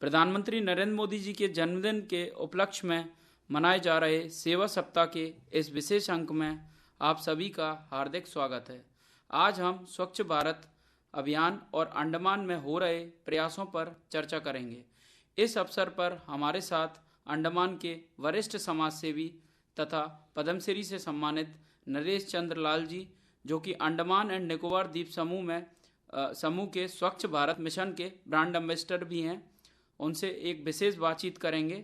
प्रधानमंत्री नरेंद्र मोदी जी के जन्मदिन के उपलक्ष्य में मनाए जा रहे सेवा सप्ताह के इस विशेष अंक में आप सभी का हार्दिक स्वागत है। आज हम स्वच्छ भारत अभियान और अंडमान में हो रहे प्रयासों पर चर्चा करेंगे। इस अवसर पर हमारे साथ अंडमान के वरिष्ठ समाजसेवी तथा पद्मश्री से सम्मानित नरेश चंद्र लाल जी, जो कि अंडमान एंड निकोबार द्वीप समूह के स्वच्छ भारत मिशन के ब्रांड एम्बेसडर भी हैं, उनसे एक विशेष बातचीत करेंगे।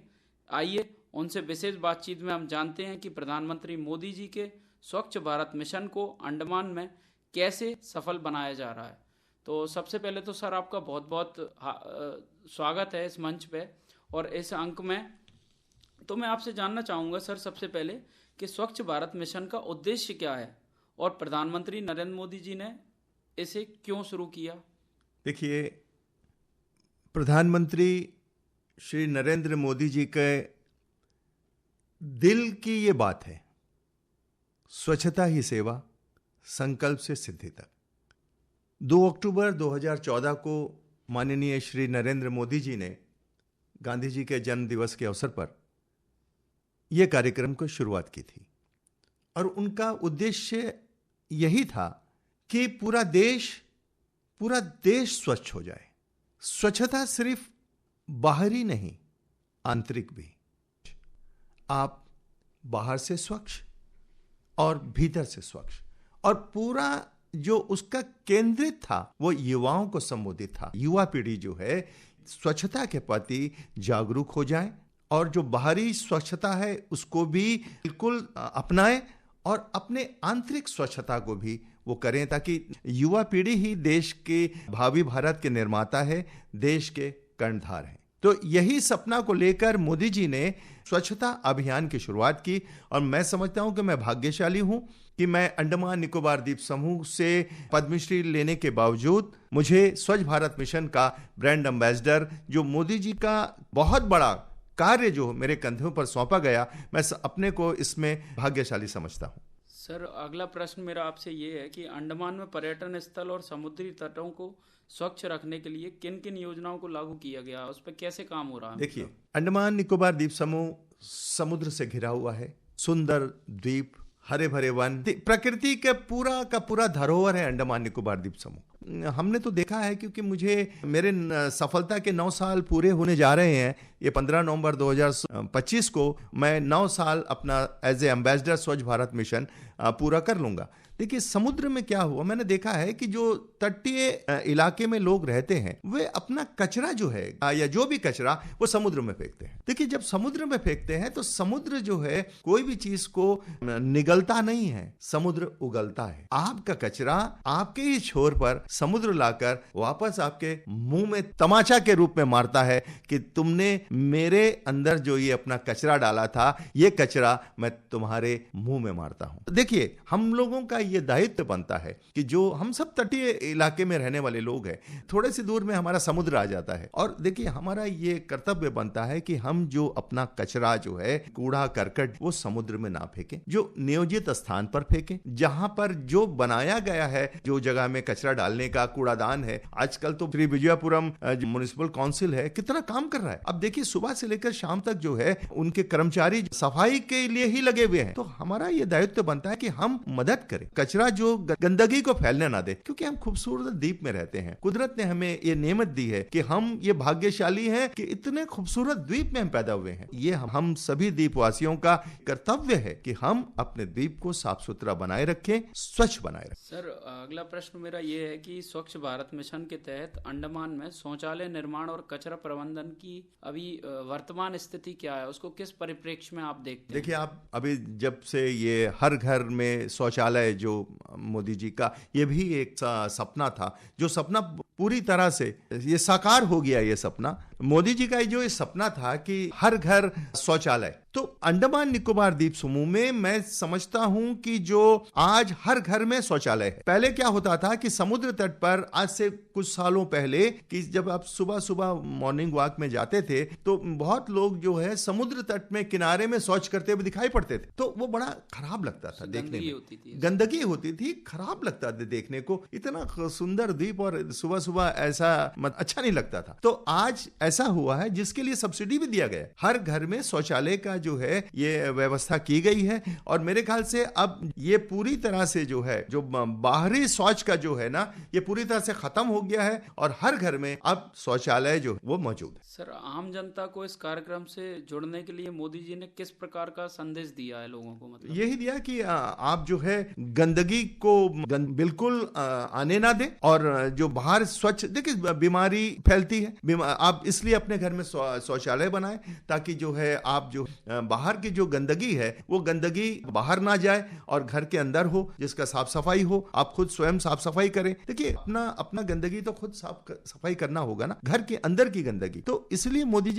आइए उनसे विशेष बातचीत में हम जानते हैं कि प्रधानमंत्री मोदी जी के स्वच्छ भारत मिशन को अंडमान में कैसे सफल बनाया जा रहा है। तो सबसे पहले तो सर आपका बहुत बहुत स्वागत है इस मंच पे और इस अंक में। तो मैं आपसे जानना चाहूँगा सर, सबसे पहले कि स्वच्छ भारत मिशन का उद्देश्य क्या है और प्रधानमंत्री नरेंद्र मोदी जी ने इसे क्यों शुरू किया। देखिए, प्रधानमंत्री श्री नरेंद्र मोदी जी के दिल की ये बात है, स्वच्छता ही सेवा, संकल्प से सिद्धि तक। 2 अक्टूबर 2014 को माननीय श्री नरेंद्र मोदी जी ने गांधी जी के जन्म दिवस के अवसर पर यह कार्यक्रम को शुरुआत की थी और उनका उद्देश्य यही था कि पूरा देश स्वच्छ हो जाए। स्वच्छता सिर्फ बाहरी नहीं, आंतरिक भी। आप बाहर से स्वच्छ और भीतर से स्वच्छ, और पूरा जो उसका केंद्रित था वो युवाओं को संबोधित था। युवा पीढ़ी जो है स्वच्छता के प्रति जागरूक हो जाए और जो बाहरी स्वच्छता है उसको भी बिल्कुल अपनाएं और अपने आंतरिक स्वच्छता को भी वो करें, ताकि युवा पीढ़ी ही देश के भावी भारत के निर्माता है, देश के कर्णधार हैं। तो यही सपना को लेकर मोदी जी ने स्वच्छता अभियान की शुरुआत की और मैं समझता हूं कि मैं भाग्यशाली हूं कि मैं अंडमान निकोबार द्वीप समूह से पद्मश्री लेने के बावजूद मुझे स्वच्छ भारत मिशन का ब्रांड एम्बेसडर, जो मोदी जी का बहुत बड़ा कार्य जो मेरे कंधों पर सौंपा गया, मैं अपने को इसमें भाग्यशाली समझता हूं। सर, अगला प्रश्न मेरा आपसे ये है कि अंडमान में पर्यटन स्थल और समुद्री तटों को स्वच्छ रखने के लिए किन किन योजनाओं को लागू किया गया, उस पर कैसे काम हो रहा है। देखिए, अंडमान निकोबार द्वीप समूह समुद्र से घिरा हुआ है, सुंदर द्वीप, हरे भरे वन, प्रकृति के पूरा का पूरा धरोहर है अंडमान निकोबार द्वीप समूह। हमने तो देखा है, क्योंकि मुझे मेरे सफलता के 9 साल पूरे होने जा रहे हैं। ये 15 नवंबर 2025 को मैं 9 साल अपना एज ए एम्बेसडर स्वच्छ भारत मिशन पूरा कर लूंगा। देखिए, समुद्र में क्या हुआ, मैंने देखा है कि जो तटीय इलाके में लोग रहते हैं वे अपना कचरा जो है या जो भी कचरा वो समुद्र में फेंकते हैं। देखिए, जब समुद्र में फेंकते हैं तो समुद्र जो है कोई भी चीज को निगलता नहीं है, समुद्र उगलता है। आपका कचरा आपके ही छोर पर समुद्र लाकर वापस आपके मुंह में तमाचा के रूप में मारता है कि तुमने मेरे अंदर जो ये अपना कचरा डाला था, ये कचरा मैं तुम्हारे मुंह में मारता हूं। देखिए, हम लोगों का ये दायित्व बनता है कि जो हम सब तटीय इलाके में रहने वाले लोग हैं, थोड़े से दूर में हमारा समुद्र आ जाता है, और देखिए हमारा ये कर्तव्य बनता है कि हम जो अपना कचरा जो है, कूड़ा करकट, वो समुद्र में ना फेंकें, जो नियोजित स्थान पर फेंकें, जहां पर जो बनाया गया है, जो जगह में कचरा डालने का कूड़ादान है। आजकल तो श्री विजयपुरम म्युनिसिपल काउंसिल है, कितना काम कर रहा है। अब देखिए, सुबह से लेकर शाम तक जो है उनके कर्मचारी सफाई के लिए ही लगे हुए हैं। तो हमारा ये दायित्व बनता है कि हम मदद करें, कचरा जो गंदगी को फैलने ना दे, क्योंकि हम खूबसूरत द्वीप में रहते हैं। कुदरत ने हमें ये नेमत दी है कि हम ये भाग्यशाली हैं कि इतने खूबसूरत द्वीप में हम पैदा हुए हैं। ये हम सभी द्वीपवासियों का कर्तव्य है कि हम अपने द्वीप को साफ सुथरा बनाए रखें, स्वच्छ बनाए रखें। सर, अगला प्रश्न मेरा ये है कि स्वच्छ भारत मिशन के तहत अंडमान में शौचालय निर्माण और कचरा प्रबंधन की अभी वर्तमान स्थिति क्या है, उसको किस परिप्रेक्ष्य में आप देखते हैं। देखिए, आप अभी जब से ये हर घर में शौचालय जो मोदी जी का ये भी एक सपना था, जो सपना पूरी तरह से ये साकार हो गया। ये सपना मोदी जी का जो ये सपना था कि हर घर शौचालय, तो अंडमान निकोबार द्वीप समूह में मैं समझता हूं कि जो आज हर घर में शौचालय है। पहले क्या होता था कि समुद्र तट पर, आज से कुछ सालों पहले, कि जब आप सुबह सुबह मॉर्निंग वॉक में जाते थे तो बहुत लोग जो है समुद्र तट में किनारे में शौच करते हुए दिखाई पड़ते थे। तो वो बड़ा खराब लगता था देखने में, गंदगी होती थी, खराब लगता था देखने को। इतना सुंदर द्वीप और सुबह सुबह ऐसा अच्छा नहीं लगता था। तो आज ऐसा हुआ है जिसके लिए सब्सिडी भी दिया गया है। हर घर में शौचालय का जो है ये व्यवस्था की गई है, और मेरे ख्याल से अब ये पूरी तरह से जो है, जो बाहरी शौच का जो है ना, ये पूरी तरह से खत्म हो गया है और हर घर में अब शौचालय जो वो मौजूद है। सर, आम जनता को इस कार्यक्रम से जुड़ने के लिए मोदी जी ने किस प्रकार का संदेश दिया है लोगों को? मतलब यही दिया कि आप जो है गंदगी को बिल्कुल आने ना दें, और जो बाहर स्वच्छ, देखिए बीमारी फैलती है, आप इसलिए अपने घर में शौचालय बनाएं ताकि जो है आप जो बाहर की जो गंदगी है वो गंदगी बाहर ना जाए और घर के अंदर हो, जिसका साफ सफाई हो। आप खुद स्वयं साफ सफाई करें। देखिए अपना गंदगी तो खुद साफ सफाई करना होगा ना, घर के अंदर की गंदगी। तो इसलिए मोदी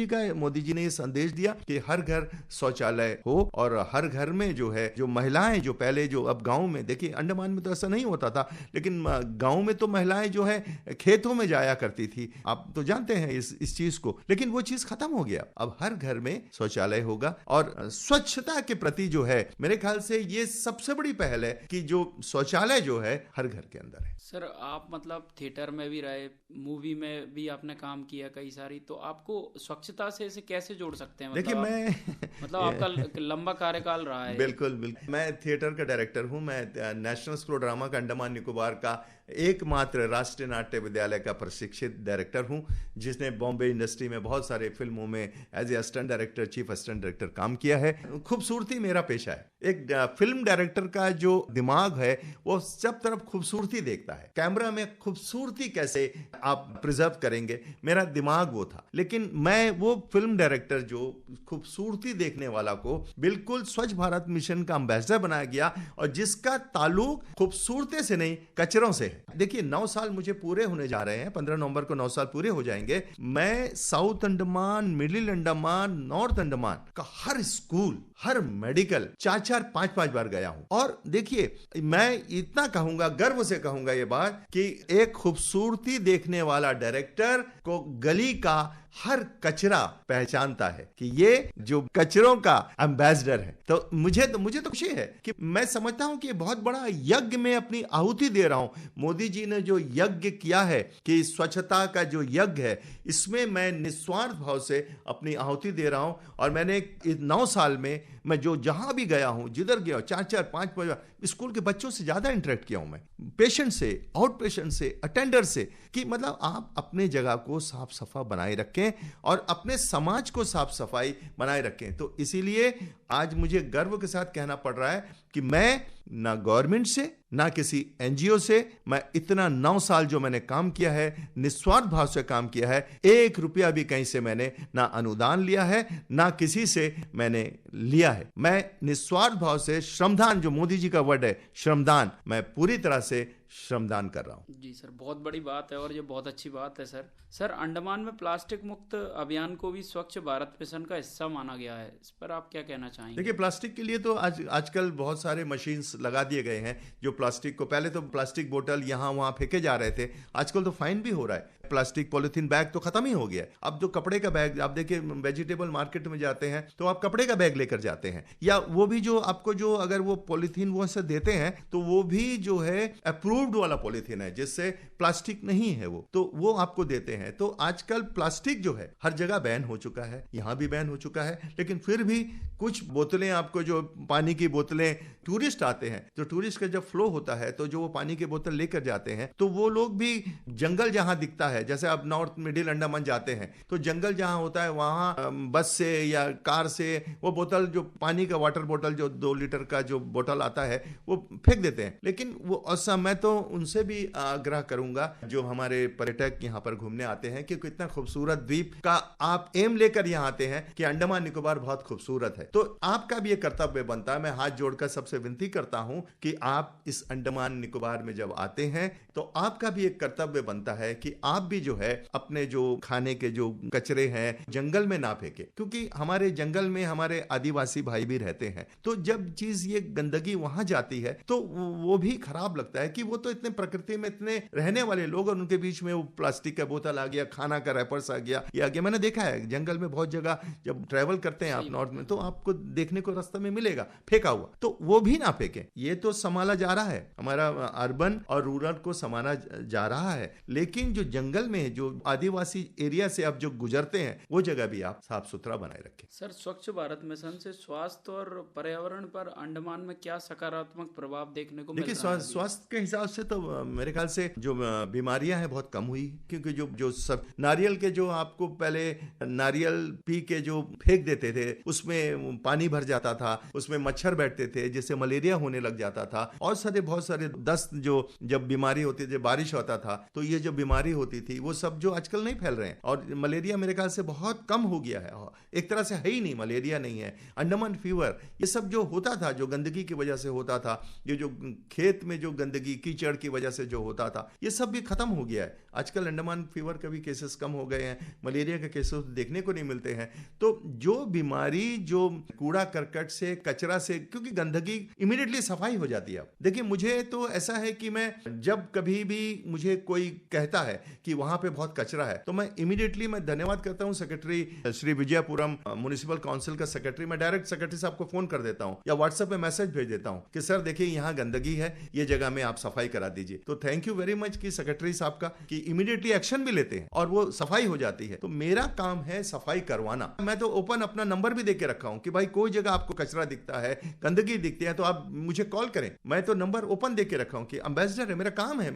जी ने ये संदेश दिया कि हर घर शौचालय हो, और हर घर में जो है, जो महिलाएं, जो पहले जो अब गांव में, देखिए अंडमान में तो ऐसा नहीं होता था, लेकिन गांव में तो महिलाएं जो है खेतों में जाया करती थी, आप तो जानते हैं इस चीज को, लेकिन वो चीज खत्म हो गया। अब हर घर में शौचालय होगा, और स्वच्छता के प्रति जो है मेरे ख्याल से ये सबसे बड़ी पहल है कि जो शौचालय जो है हर घर के अंदर है। सर, आप मतलब थिएटर में भी रहे, मूवी में भी आपने काम किया कई सारी, तो आपको स्वच्छता से इसे कैसे जोड़ सकते हैं? देखिए मैं मतलब आपका लंबा कार्यकाल रहा है। बिल्कुल, मैं थिएटर का डायरेक्टर हूं। मैं नेशनल स्कूल ऑफ ड्रामा का अंडमान निकोबार का एकमात्र राष्ट्रीय नाट्य विद्यालय का प्रशिक्षित डायरेक्टर हूं, जिसने बॉम्बे इंडस्ट्री में बहुत सारे फिल्मों में as a assistant director, chief assistant director काम किया है। खूबसूरती मेरा पेशा है। एक फिल्म डायरेक्टर का जो दिमाग है वो सब तरफ खूबसूरती देखता है, कैमरा में खूबसूरती कैसे आप प्रिजर्व करेंगे, मेरा दिमाग वो था। लेकिन मैं वो फिल्म डायरेक्टर जो खूबसूरती देखने वाला को बिल्कुल स्वच्छ भारत मिशन का एम्बेसडर बनाया गया, और जिसका ताल्लुक खूबसूरती से नहीं कचरों से है। देखिए 9 साल मुझे पूरे होने जा रहे हैं, 15 नवंबर को 9 साल पूरे हो जाएंगे। मैं south Andaman, middle Andaman, north Andaman का हर स्कूल, हर मेडिकल 4-4, 5-5 बार गया हूं। और देखिए मैं इतना कहूंगा, गर्व से कहूंगा ये बात, कि एक खूबसूरती देखने वाला डायरेक्टर को गली का हर कचरा पहचानता है कि ये जो कचरों का एम्बेसडर है। तो मुझे तो खुशी है कि मैं समझता हूं कि बहुत बड़ा यज्ञ में अपनी आहुति दे रहा हूं। मोदी जी ने जो यज्ञ किया है कि स्वच्छता का जो यज्ञ है, इसमें मैं निस्वार्थ भाव से अपनी आहुति दे रहा हूं। और मैंने 9 साल में मैं जो जहां भी गया हूं, जिधर गया, 4-4, 5-5 स्कूल के बच्चों से ज्यादा इंटरेक्ट किया हूं मैं, पेशेंट से, आउट पेशेंट से, अटेंडर से, कि मतलब आप अपने जगह को साफ सफा बनाए रखें और अपने समाज को साफ सफाई बनाए रखें। तो इसीलिए आज मुझे गर्व के साथ कहना पड़ रहा है कि मैं ना गवर्नमेंट से, ना किसी एनजीओ से, मैं इतना 9 साल जो मैंने काम किया है, निस्वार्थ भाव से काम किया है। 1 रुपया भी कहीं से मैंने ना अनुदान लिया है, ना किसी से मैंने लिया है। मैं निस्वार्थ भाव से श्रमदान, जो मोदी जी का वर्ड है श्रमदान, मैं पूरी तरह से श्रमदान कर रहा हूं। जी सर, बहुत बड़ी बात है और ये बहुत अच्छी बात है सर। अंडमान में प्लास्टिक मुक्त अभियान को भी स्वच्छ भारत मिशन का हिस्सा माना गया है, इस पर आप क्या कहना चाहेंगे? देखिए प्लास्टिक के लिए तो आजकल बहुत सारे मशीन्स लगा दिए गए हैं, जो प्लास्टिक को, पहले तो प्लास्टिक बोतल यहाँ वहाँ फेंके जा रहे थे, आजकल तो फाइन भी हो रहा है। प्लास्टिक पॉलिथीन बैग तो खत्म ही हो गया। अब जो कपड़े का बैग, आप देखिए वेजिटेबल मार्केट में जाते हैं तो आप कपड़े का बैग लेकर जाते हैं, या वो भी जो आपको जो अगर वो पॉलिथीन वो से देते हैं तो वो भी जो है अप्रूव्ड वाला पॉलिथीन है, जिससे प्लास्टिक नहीं है वो आपको देते हैं। तो आजकल प्लास्टिक जो है हर जगह बैन हो चुका है, यहां भी बैन हो चुका है। लेकिन फिर भी कुछ बोतलें, आपको जो पानी की बोतलें, टूरिस्ट आते हैं, तो टूरिस्ट का जब फ्लो होता है तो जो वो पानी की बोतल लेकर जाते हैं, तो वो लोग भी जंगल जहां दिखता है, जैसे आप नॉर्थ मिडिल अंडमान जाते हैं तो जंगल जहां होता है वहां बस से या कार से वो बोतल, जो पानी का वाटर बोतल, जो 2 लीटर का जो बोतल आता है, वो फेंक देते हैं। लेकिन वो ऐसा, मैं तो उनसे भी आग्रह करूंगा जो हमारे पर्यटक यहां पर घूमने आते हैं, क्योंकि इतना खूबसूरत द्वीप का आप एम लेकर यहां आते हैं कि अंडमान निकोबार बहुत खूबसूरत है, तो आपका भी ये कर्तव्य बनता है। मैं हाथ जोड़कर सबसे विनती करता हूं कि आप इस अंडमान निकोबार में जब आते हैं तो आपका भी एक कर्तव्य बनता है कि आप भी जो है अपने जो खाने के जो कचरे हैं जंगल में ना फेंके, क्योंकि हमारे जंगल में हमारे आदिवासी भाई भी रहते हैं। तो जब चीज ये गंदगी वहां जाती है तो वो भी खराब लगता है कि वो तो इतने प्रकृति में इतने रहने वाले लोग, और उनके बीच में वो प्लास्टिक का बोतल आ गया, खाना का रैपर्स आ गया, ये आ गया। मैंने देखा है जंगल में बहुत जगह जब ट्रेवल करते हैं आप नॉर्थ में, तो आपको देखने को रास्ते में मिलेगा फेंका हुआ, तो वो भी ना फेंके। ये तो संभाला जा रहा है, हमारा अर्बन और रूरल को संभाला जा रहा है, लेकिन जो जंगल जंगल में जो आदिवासी एरिया से आप जो गुजरते हैं वो जगह भी आप साफ सुथरा बनाए रखें। सर, स्वच्छ भारत मिशन से स्वास्थ्य और पर्यावरण पर अंडमान में क्या सकारात्मक प्रभाव देखने को मिल देखिए, रहा है? स्वास्थ्य के हिसाब से तो मेरे ख्याल से जो बीमारियां हैं बहुत कम हुई, क्योंकि जो सब नारियल के जो आपको पहले नारियल पी के जो फेंक देते थे उसमें पानी भर जाता था, उसमें मच्छर बैठते थे जिससे मलेरिया होने लग जाता था, और बहुत सारे दस्त जो जब बीमारी होती थी, जब बारिश होता था तो ये जो बीमारी होती थी वो सब जो आजकल नहीं फैल रहे हैं, और मलेरिया मेरे ख्याल से बहुत कम हो गया है, एक तरह से है ही नहीं, मलेरिया नहीं है। अंडमान फीवर ये सब जो होता था, जो गंदगी की वजह से होता था, ये जो खेत में जो गंदगी कीचड़ की वजह से जो होता था, ये सब भी खत्म हो गया है। आजकल अंडमान फीवर के भी केसेस कम हो गए हैं, मलेरिया के केसेस देखने को नहीं मिलते हैं। तो जो बीमारी जो कूड़ा करकट से, कचरा से, क्योंकि गंदगी इमीडिएटली सफाई हो जाती है। देखिए, मुझे तो ऐसा है कि मैं जब कभी भी मुझे कोई कहता है कि वहां पे बहुत कचरा है तो मैं इमीडिएटली मैं धन्यवाद करता हूं secretary Shri Vijayapuram municipal council का सेक्रेटरी, मैं डायरेक्ट सेक्रेटरी साहब को फोन कर देता हूं या व्हाट्सएप पे मैसेज भेज देता हूं कि सर देखिए यहाँ गंदगी है, ये जगह में आप सफाई करा दीजिए। तो थैंक यू वेरी मच कि सेक्रेटरी साहब का कि इमीडिएटली एक्शन भी लेते हैं और वो सफाई हो जाती है। तो मेरा काम है सफाई करवाना। मैं तो ओपन अपना नंबर भी देके रखा हूं कि भाई कोई जगह आपको कचरा दिखता है, गंदगी दिखती है तो आप मुझे कॉल करें। मैं तो नंबर ओपन देके रखा हूं कि एम्बेसडर है, मेरा काम है,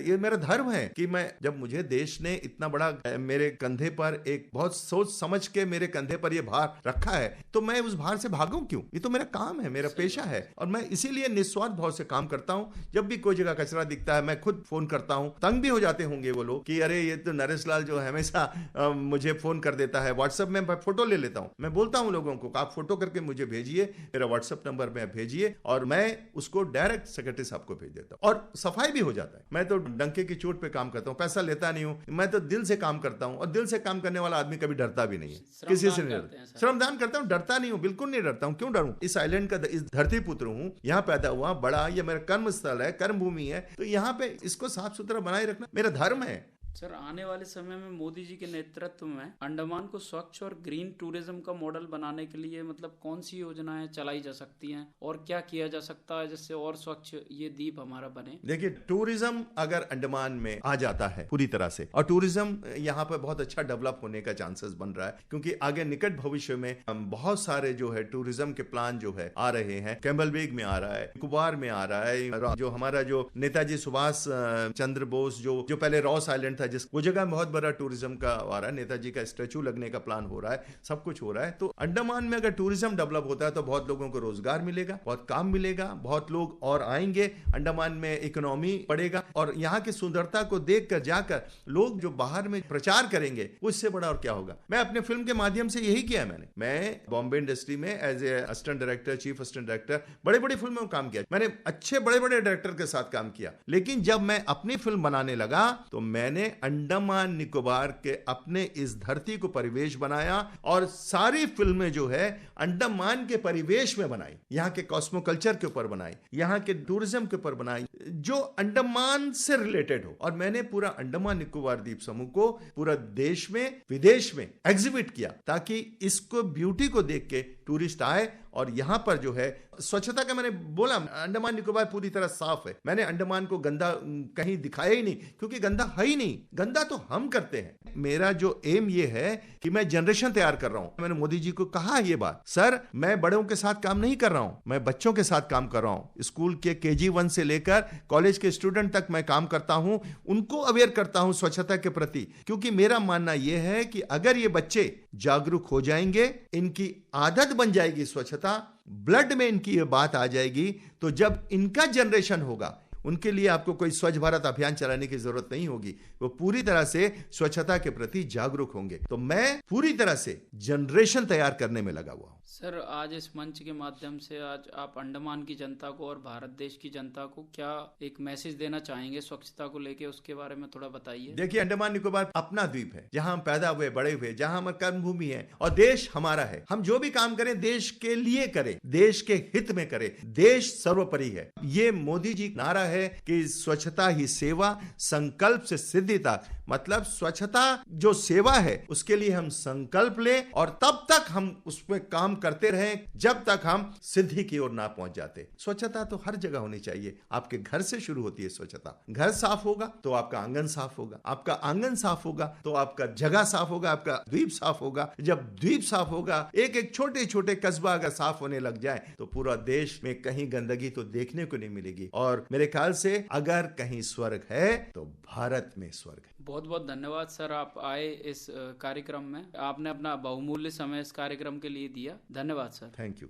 ये मेरा धर्म है कि मैं, जब मुझे देश ने इतना बड़ा मेरे कंधे पर एक बहुत सोच समझ के मेरे कंधे पर ये भार रखा है तो मैं उस भार से भागूं क्यों? ये तो मेरा काम है, मेरा पेशा है, और मैं इसीलिए निस्वार्थ भाव से काम करता हूं। जब भी कोई जगह कचरा दिखता है मैं खुद फोन करता हूं। तंग भी हो जाते होंगे वो लोग कि अरे ये तो नरेश लाल जो हमेशा मुझे फोन कर देता है, व्हाट्सएप में मैं फोटो ले लेता हूं। मैं बोलता हूं लोगों को आप फोटो करके मुझे भेजिए, मेरा व्हाट्सएप नंबर में भेजिए, और मैं उसको डायरेक्ट सेक्रेटरी साहब को भेज देता हूं, और सफाई भी हो जाता है। मैं तो डंके की चोट पे काम करता हूं, पैसा लेता नहीं हूं, मैं तो दिल से काम करता हूं, और दिल से काम करने वाला आदमी कभी डरता भी नहीं है, किसी से नहीं डरता। श्रमदान करता हूं, डरता नहीं हूं, बिल्कुल नहीं डरता हूं। क्यों डरूं? इस आइलैंड का, इस धरती पुत्र हूं, यहाँ पैदा हुआ, बड़ा, ये मेरा कर्म स्थल है, कर्म भूमि है, तो यहाँ पे इसको साफ सुथरा बनाए रखना मेरा धर्म है। सर, आने वाले समय में मोदी जी के नेतृत्व में अंडमान को स्वच्छ और ग्रीन टूरिज्म का मॉडल बनाने के लिए मतलब कौन सी योजनाएं चलाई जा सकती हैं और क्या किया जा सकता है जिससे और स्वच्छ ये द्वीप हमारा बने? देखिए, टूरिज्म अगर अंडमान में आ जाता है पूरी तरह से, और टूरिज्म यहाँ पर बहुत अच्छा डेवलप होने का चांसेस बन रहा है, क्योंकि आगे निकट भविष्य में बहुत सारे जो है टूरिज्म के प्लान जो है आ रहे हैं। कैम्बलबेग में आ रहा है, निकोबार में आ रहा है, जो हमारा जो नेताजी सुभाष चंद्र बोस जो पहले रॉस आइलैंड था, जिस वो जगह में बहुत बड़ा टूरिज्म का आ रहा है, नेताजी का स्टैचू लगने का प्लान हो रहा है, सब कुछ हो रहा है। तो अंडमान में अगर टूरिज्म डेवलप होता है तो बहुत लोगों को रोजगार मिलेगा, बहुत काम मिलेगा, बहुत लोग और आएंगे, अंडमान में इकोनॉमी बढ़ेगा, और यहाँ की सुंदरता को देखकर जाकर लोग जो बाहर में प्रचार करेंगे उससे बड़ा और क्या होगा। मैं अपने फिल्म के माध्यम से यही किया है। मैं बॉम्बे इंडस्ट्री में as a assistant director, chief assistant director बड़ी बड़ी फिल्मों में काम किया, मैंने अच्छे बड़े बड़े डायरेक्टर के साथ काम किया, लेकिन जब मैं अपनी फिल्म बनाने लगा तो मैंने अंडमान निकोबार के अपने इस धरती को परिवेश बनाया, और सारी फिल्में जो है अंडमान के परिवेश में बनाई, यहाँ के कॉस्मोकल्चर के ऊपर बनाई, यहाँ के टूरिज्म के ऊपर बनाई जो अंडमान से रिलेटेड हो। और मैंने पूरा अंडमान निकोबार द्वीप समूह को पूरा देश में, विदेश में एग्जिबिट किया, ताकि इसको ब्यूटी को देख के टूरिस्ट आए। और यहां पर जो है स्वच्छता का, मैंने बोला अंडमान निकोबार पूरी तरह साफ है, मैंने अंडमान को गंदा कहीं दिखाया ही नहीं, क्योंकि गंदा है ही नहीं, गंदा तो हम करते हैं। मेरा जो एम ये है कि मैं जनरेशन तैयार कर रहा हूं। मैंने मोदी जी को कहा ये बात, सर मैं बड़ों के साथ काम नहीं कर रहा हूं, मैं बच्चों के साथ काम कर रहा हूं। स्कूल के KG 1 से लेकर कॉलेज के स्टूडेंट तक मैं काम करता हूं, उनको अवेयर करता हूं स्वच्छता के प्रति, क्योंकि मेरा मानना यह है कि अगर ये बच्चे जागरूक हो जाएंगे, इनकी आदत बन जाएगी स्वच्छता, ब्लड में इनकी ये बात आ जाएगी, तो जब इनका जनरेशन होगा उनके लिए आपको कोई स्वच्छ भारत अभियान चलाने की जरूरत नहीं होगी, वो पूरी तरह से स्वच्छता के प्रति जागरूक होंगे। तो मैं पूरी तरह से जनरेशन तैयार करने में लगा हुआ हूं। सर, आज इस मंच के माध्यम से आज आप अंडमान की जनता को और भारत देश की जनता को क्या एक मैसेज देना चाहेंगे स्वच्छता को लेके, उसके बारे में थोड़ा बताइए। देखिए, अंडमान निकोबार अपना द्वीप है, जहां हम पैदा हुए, बड़े हुए, जहां हमारी कर्म भूमि है, और देश हमारा है। हम जो भी काम करें देश के लिए करें, देश के हित में करें, देश सर्वोपरि है। ये मोदी जी नारा है है कि स्वच्छता ही सेवा, संकल्प से सिद्धि तक। मतलब स्वच्छता जो सेवा है उसके लिए हम संकल्प लें और तब तक हम उसमें काम करते रहें जब तक हम सिद्धि की ओर ना पहुंच जाते। स्वच्छता तो हर जगह होनी चाहिए। आपके घर से शुरू होती है स्वच्छता। घर साफ होगा तो आपका आंगन साफ होगा, आपका आंगन साफ होगा तो आपका जगह साफ होगा, आपका द्वीप साफ होगा। जब द्वीप साफ होगा, एक एक छोटे छोटे कस्बा अगर साफ होने लग जाए तो पूरा देश में कहीं गंदगी तो देखने को नहीं मिलेगी। और मेरे ख्याल से अगर कहीं स्वर्ग है तो भारत में स्वर्ग है। बहुत बहुत धन्यवाद सर, आप आए इस कार्यक्रम में। आपने अपना बहुमूल्य समय इस कार्यक्रम के लिए दिया। धन्यवाद सर। Thank you.